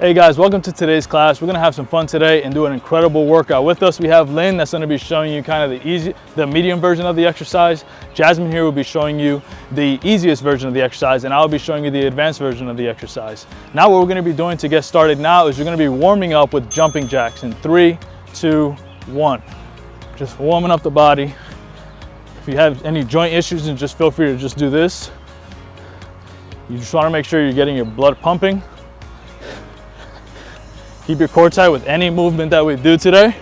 Hey guys, welcome to today's class. We're gonna have some fun today and do an incredible workout. With us, we have Lynn that's gonna be showing you kind of the medium version of the exercise. Jasmine here will be showing you the easiest version of the exercise, and I'll be showing you the advanced version of the exercise. Now what we're gonna be doing to get started now is we're gonna be warming up with jumping jacks in 3, 2, 1. Just warming up the body. If you have any joint issues, then just feel free to just do this. You just wanna make sure you're getting your blood pumping. Keep your core tight with any movement that we do today.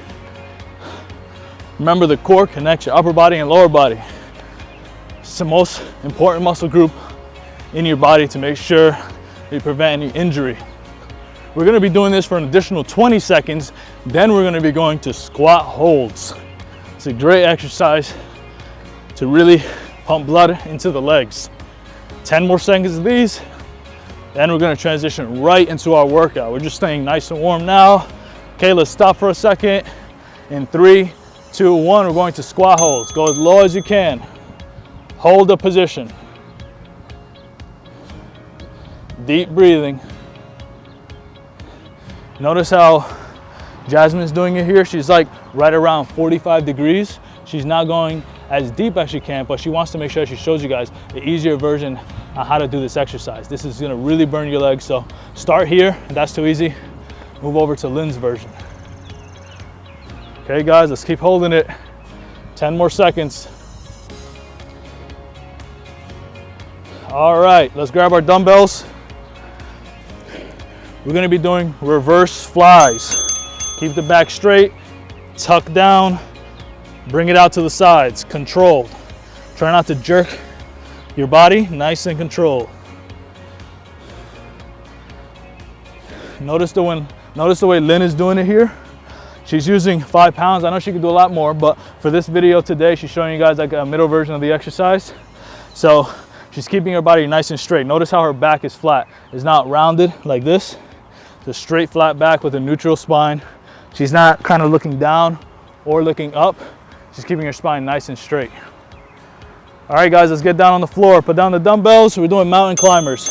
Remember, the core connects your upper body and lower body. It's the most important muscle group in your body to make sure you prevent any injury. We're gonna be doing this for an additional 20 seconds. Then we're gonna be going to squat holds. It's a great exercise to really pump blood into the legs. 10 more seconds of these. Then we're gonna transition right into our workout. We're just staying nice and warm now. Okay, let's stop for a second. In 3, 2, 1, we're going to squat holds. Go as low as you can. Hold the position. Deep breathing. Notice how Jasmine's doing it here. She's like right around 45 degrees. She's not going as deep as she can, but she wants to make sure she shows you guys the easier version on how to do this exercise. This is gonna really burn your legs, so start here. If that's too easy, move over to Lynn's version. Okay guys, let's keep holding it. 10 more seconds. All right, let's grab our dumbbells. We're gonna be doing reverse flies. Keep the back straight, tuck down, bring it out to the sides, controlled. Try not to jerk your body, nice and controlled. Notice the way Lynn is doing it here. She's using 5 pounds. I know she could do a lot more, but for this video today, she's showing you guys like a middle version of the exercise. So she's keeping her body nice and straight. Notice how her back is flat. It's not rounded like this. It's a straight flat back with a neutral spine. She's not kind of looking down or looking up. She's keeping her spine nice and straight. All right, guys, let's get down on the floor. Put down the dumbbells. We're doing mountain climbers.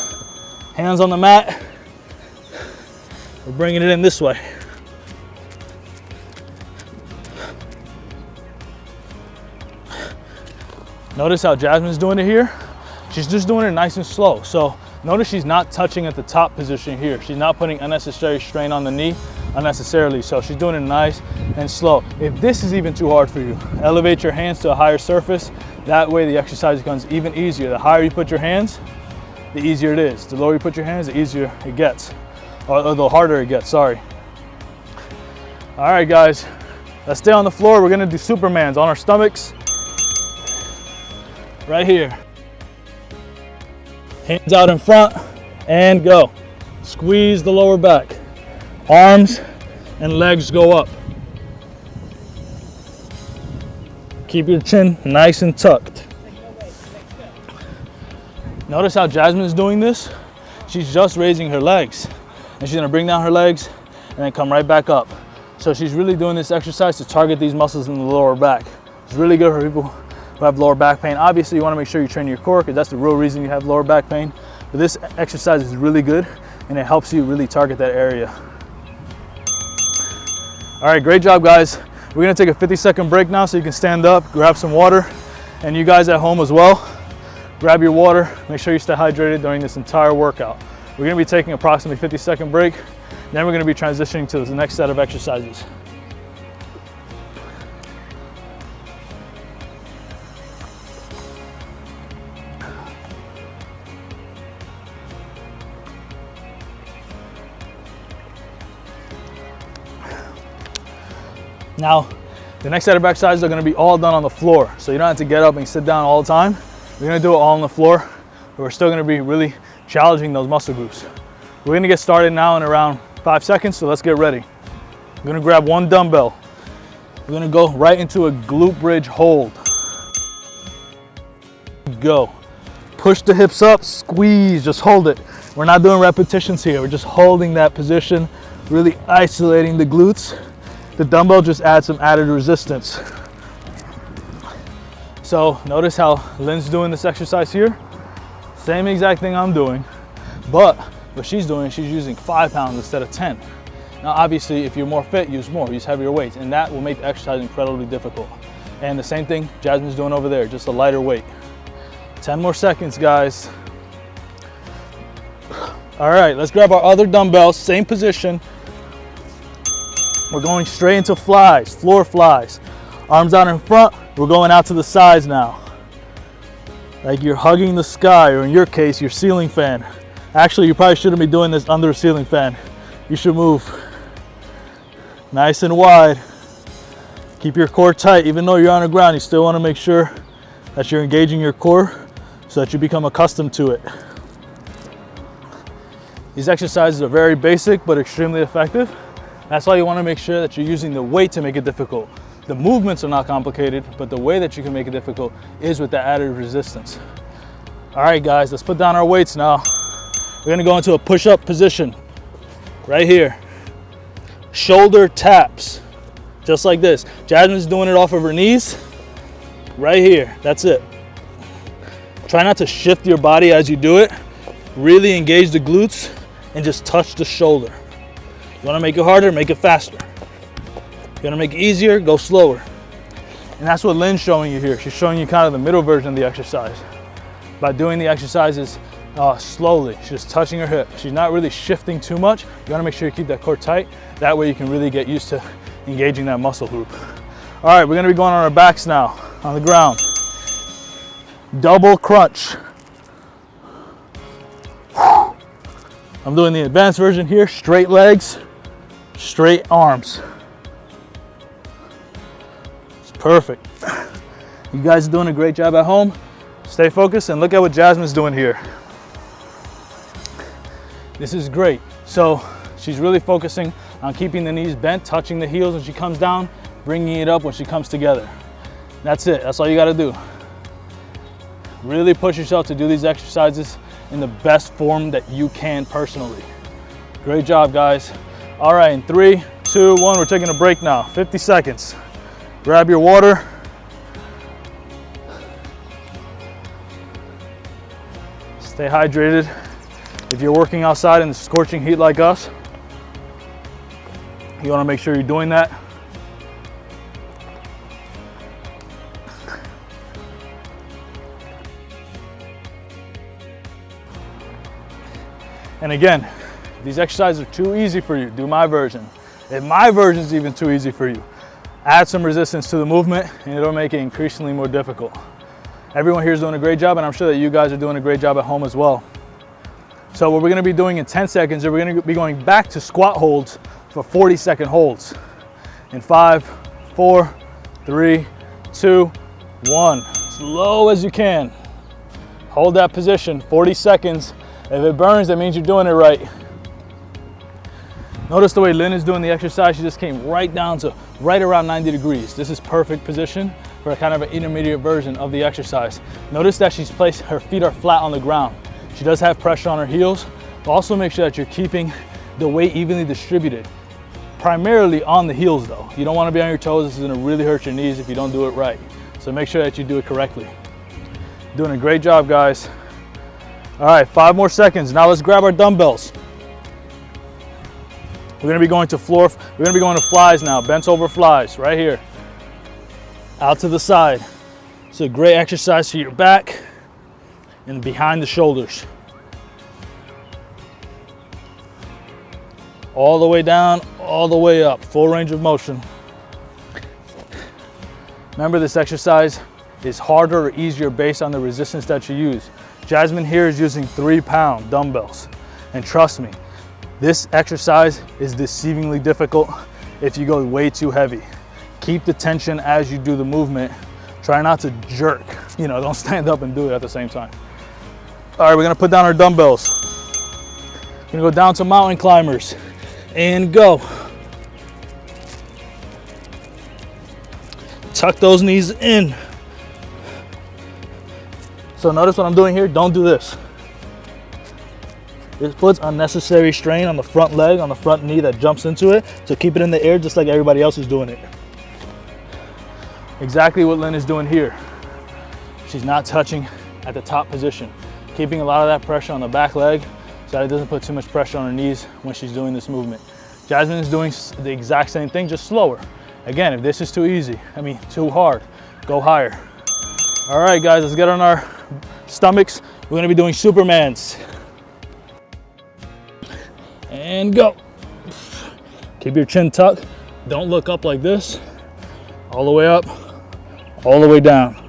Hands on the mat. We're bringing it in this way. Notice how Jasmine's doing it here. She's just doing it nice and slow. So notice she's not touching at the top position here. She's not putting unnecessary strain on the knee unnecessarily. So she's doing it nice and slow. If this is even too hard for you, elevate your hands to a higher surface. That way the exercise becomes even easier. The higher you put your hands, the easier it is. The lower you put your hands, the easier it gets. Or the harder it gets, sorry. All right, guys, let's stay on the floor. We're gonna do Supermans on our stomachs. Right here. Hands out in front and go. Squeeze the lower back. Arms and legs go up. Keep your chin nice and tucked. Notice how Jasmine is doing this. She's just raising her legs. And she's gonna bring down her legs and then come right back up. So she's really doing this exercise to target these muscles in the lower back. It's really good for people who have lower back pain. Obviously, you wanna make sure you train your core because that's the real reason you have lower back pain. But this exercise is really good and it helps you really target that area. All right, great job, guys. We're gonna take a 50-second break now so you can stand up, grab some water, and you guys at home as well, grab your water. Make sure you stay hydrated during this entire workout. We're gonna be taking approximately 50-second break, then we're gonna be transitioning to the next set of exercises. Now, the next set of exercises are gonna be all done on the floor. So you don't have to get up and sit down all the time. We're gonna do it all on the floor, but we're still gonna be really challenging those muscle groups. We're gonna get started now in around 5 seconds, so let's get ready. We're gonna grab one dumbbell. We're gonna go right into a glute bridge hold. Go. Push the hips up, squeeze, just hold it. We're not doing repetitions here. We're just holding that position, really isolating the glutes. The dumbbell just adds some added resistance. So notice how Lynn's doing this exercise here. Same exact thing I'm doing, but what she's doing, she's using 5 pounds instead of 10. Now, obviously, if you're more fit, use more, use heavier weights, and that will make the exercise incredibly difficult. And the same thing Jasmine's doing over there, just a lighter weight. 10 more seconds, guys. All right, let's grab our other dumbbells, same position. We're going straight into flies, floor flies. Arms out in front, we're going out to the sides now. Like you're hugging the sky, or in your case, your ceiling fan. Actually, you probably shouldn't be doing this under a ceiling fan. You should move nice and wide. Keep your core tight. Even though you're on the ground, you still want to make sure that you're engaging your core so that you become accustomed to it. These exercises are very basic but extremely effective. That's why you want to make sure that you're using the weight to make it difficult. The movements are not complicated, but the way that you can make it difficult is with the added resistance. All right, guys, let's put down our weights now. We're gonna go into a push-up position right here. Shoulder taps, just like this. Jasmine's doing it off of her knees, right here, that's it. Try not to shift your body as you do it. Really engage the glutes and just touch the shoulder. You wanna make it harder, make it faster. You wanna make it easier, go slower. And that's what Lynn's showing you here. She's showing you kind of the middle version of the exercise. By doing the exercises slowly, she's just touching her hip. She's not really shifting too much. You wanna make sure you keep that core tight. That way you can really get used to engaging that muscle group. All right, we're gonna be going on our backs now, on the ground. Double crunch. I'm doing the advanced version here, straight legs, straight arms. It's perfect. You guys are doing a great job at home. Stay focused and look at what Jasmine's doing here. This is great. So she's really focusing on keeping the knees bent, touching the heels when she comes down, bringing it up when she comes together. That's it, that's all you gotta do. Really push yourself to do these exercises in the best form that you can personally. Great job, guys. All right, in 3, 2, 1, we're taking a break now. 50 seconds. Grab your water. Stay hydrated. If you're working outside in the scorching heat like us, you wanna make sure you're doing that. And again, if these exercises are too easy for you, do my version. If my version is even too easy for you, add some resistance to the movement and it'll make it increasingly more difficult. Everyone here is doing a great job, and I'm sure that you guys are doing a great job at home as well. So what we're gonna be doing in 10 seconds is we're gonna be going back to squat holds for 40-second holds. In 5, 4, 3, 2, 1. As low as you can. Hold that position, 40 seconds. If it burns, that means you're doing it right. Notice the way Lynn is doing the exercise. She just came right down to right around 90 degrees. This is perfect position for kind of an intermediate version of the exercise. Notice that she's placed, her feet are flat on the ground. She does have pressure on her heels. Also make sure that you're keeping the weight evenly distributed. Primarily on the heels though. You don't want to be on your toes. This is gonna really hurt your knees if you don't do it right. So make sure that you do it correctly. Doing a great job, guys. All right, 5 more seconds. Now let's grab our dumbbells. We're gonna be going to floor, we're gonna be going to flies now, bent over flies, right here. Out to the side. It's a great exercise for your back and behind the shoulders. All the way down, all the way up, full range of motion. Remember, this exercise is harder or easier based on the resistance that you use. Jasmine here is using 3-pound dumbbells. And trust me, this exercise is deceivingly difficult if you go way too heavy. Keep the tension as you do the movement. Try not to jerk, don't stand up and do it at the same time. All right, we're gonna put down our dumbbells. We're gonna go down to mountain climbers and go. Tuck those knees in. So notice what I'm doing here, don't do this. This puts unnecessary strain on the front leg, on the front knee that jumps into it. So keep it in the air just like everybody else is doing it. Exactly what Lynn is doing here. She's not touching at the top position. Keeping a lot of that pressure on the back leg so that it doesn't put too much pressure on her knees when she's doing this movement. Jasmine is doing the exact same thing, just slower. Again, if this is too easy, too hard, go higher. All right, guys, let's get on our stomachs. We're gonna be doing Supermans. And go. Keep your chin tucked. Don't look up like this. All the way up, all the way down.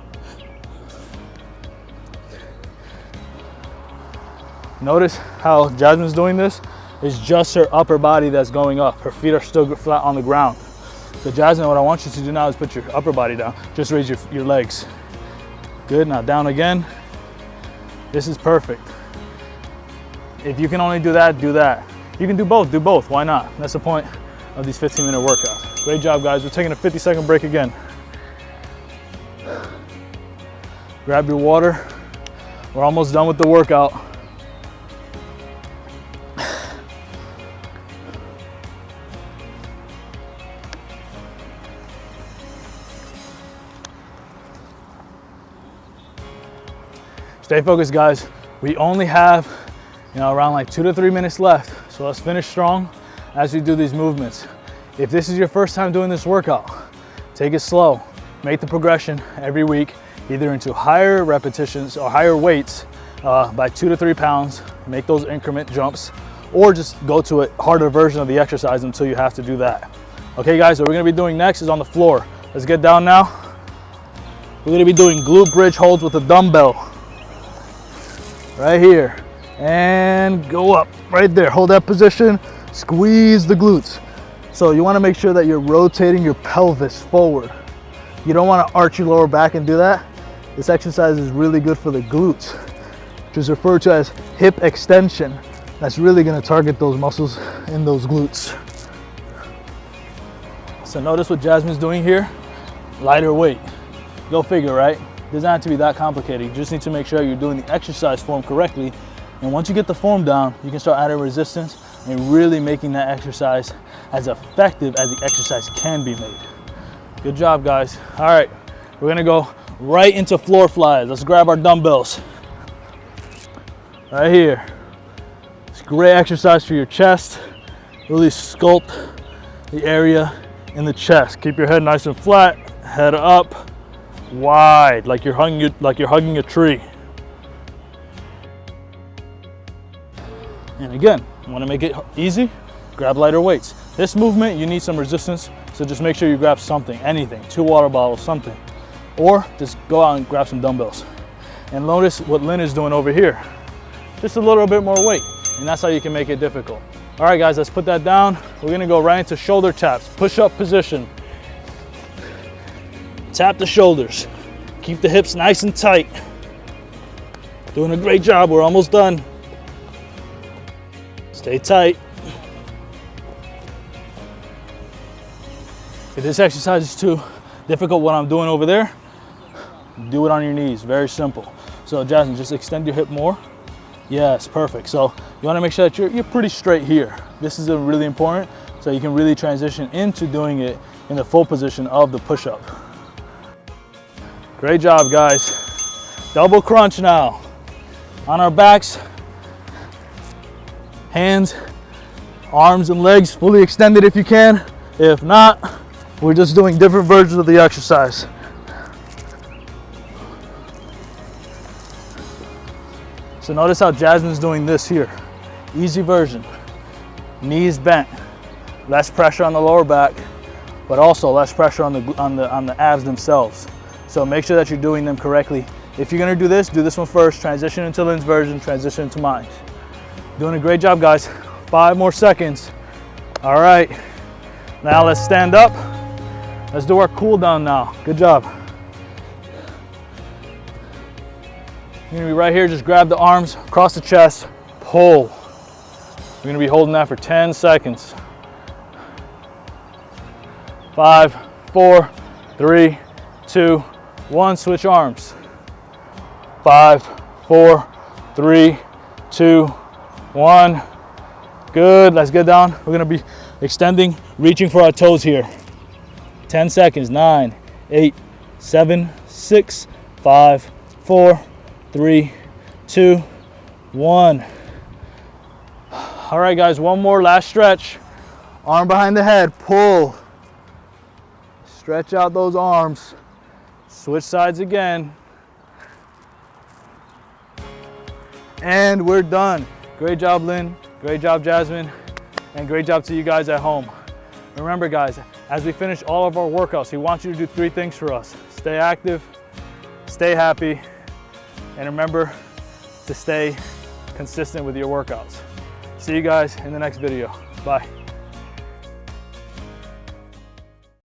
Notice how Jasmine's doing this. It's just her upper body that's going up. Her feet are still flat on the ground. So Jasmine, what I want you to do now is put your upper body down. Just raise your legs. Good, now down again. This is perfect. If you can only do that, do that. You can do both, why not? That's the point of these 15-minute workouts. Great job, guys. We're taking a 50-second break again. Grab your water. We're almost done with the workout. Stay focused, guys. We only have, around like 2 to 3 minutes left. So let's finish strong as we do these movements. If this is your first time doing this workout, take it slow. Make the progression every week, either into higher repetitions or higher weights by 2 to 3 pounds. Make those increment jumps, or just go to a harder version of the exercise until you have to do that. Okay, guys, what we're gonna be doing next is on the floor. Let's get down now. We're gonna be doing glute bridge holds with a dumbbell. Right here, and go up, right there. Hold that position, squeeze the glutes. So you wanna make sure that you're rotating your pelvis forward. You don't wanna arch your lower back and do that. This exercise is really good for the glutes, which is referred to as hip extension. That's really gonna target those muscles in those glutes. So notice what Jasmine's doing here, lighter weight. Go figure, right? Doesn't have to be that complicated. You just need to make sure you're doing the exercise form correctly. And once you get the form down, you can start adding resistance and really making that exercise as effective as the exercise can be made. Good job, guys. All right, we're gonna go right into floor flies. Let's grab our dumbbells. Right here. It's a great exercise for your chest. Really sculpt the area in the chest. Keep your head nice and flat, head up, wide, like you're hugging a tree. And again, you want to make it easy, grab lighter weights. This movement, you need some resistance, so just make sure you grab something, anything, 2 water bottles, something. Or just go out and grab some dumbbells. And notice what Lynn is doing over here. Just a little bit more weight, and that's how you can make it difficult. All right, guys, let's put that down. We're gonna go right into shoulder taps, push-up position. Tap the shoulders. Keep the hips nice and tight. Doing a great job. We're almost done. Stay tight. If this exercise is too difficult, what I'm doing over there, do it on your knees. Very simple. So Jasmine, just extend your hip more. Yes, perfect. So you want to make sure that you're pretty straight here. This is really important, so you can really transition into doing it in the full position of the push-up. Great job, guys. Double crunch now. On our backs, hands, arms and legs fully extended if you can. If not, we're just doing different versions of the exercise. So notice how Jasmine's doing this here. Easy version. Knees bent. Less pressure on the lower back, but also less pressure on the abs themselves. So make sure that you're doing them correctly. If you're gonna do this one first, transition into Lynn's version, transition into mine. Doing a great job, guys. 5 more seconds. All right, now let's stand up. Let's do our cool down now. Good job. You're gonna be right here, just grab the arms across the chest, pull. You're gonna be holding that for 10 seconds. 5, 4, 3, 2, 1, switch arms. 5, 4, 3, 2, 1. Good, let's get down. We're gonna be extending, reaching for our toes here. 10 seconds, 9, 8, 7, 6, 5, 4, 3, 2, 1. All right, guys, one more last stretch. Arm behind the head, pull. Stretch out those arms. Switch sides again. And we're done. Great job, Lynn. Great job, Jasmine. And great job to you guys at home. Remember, guys, as we finish all of our workouts, we want you to do 3 things for us. Stay active, stay happy, and remember to stay consistent with your workouts. See you guys in the next video. Bye.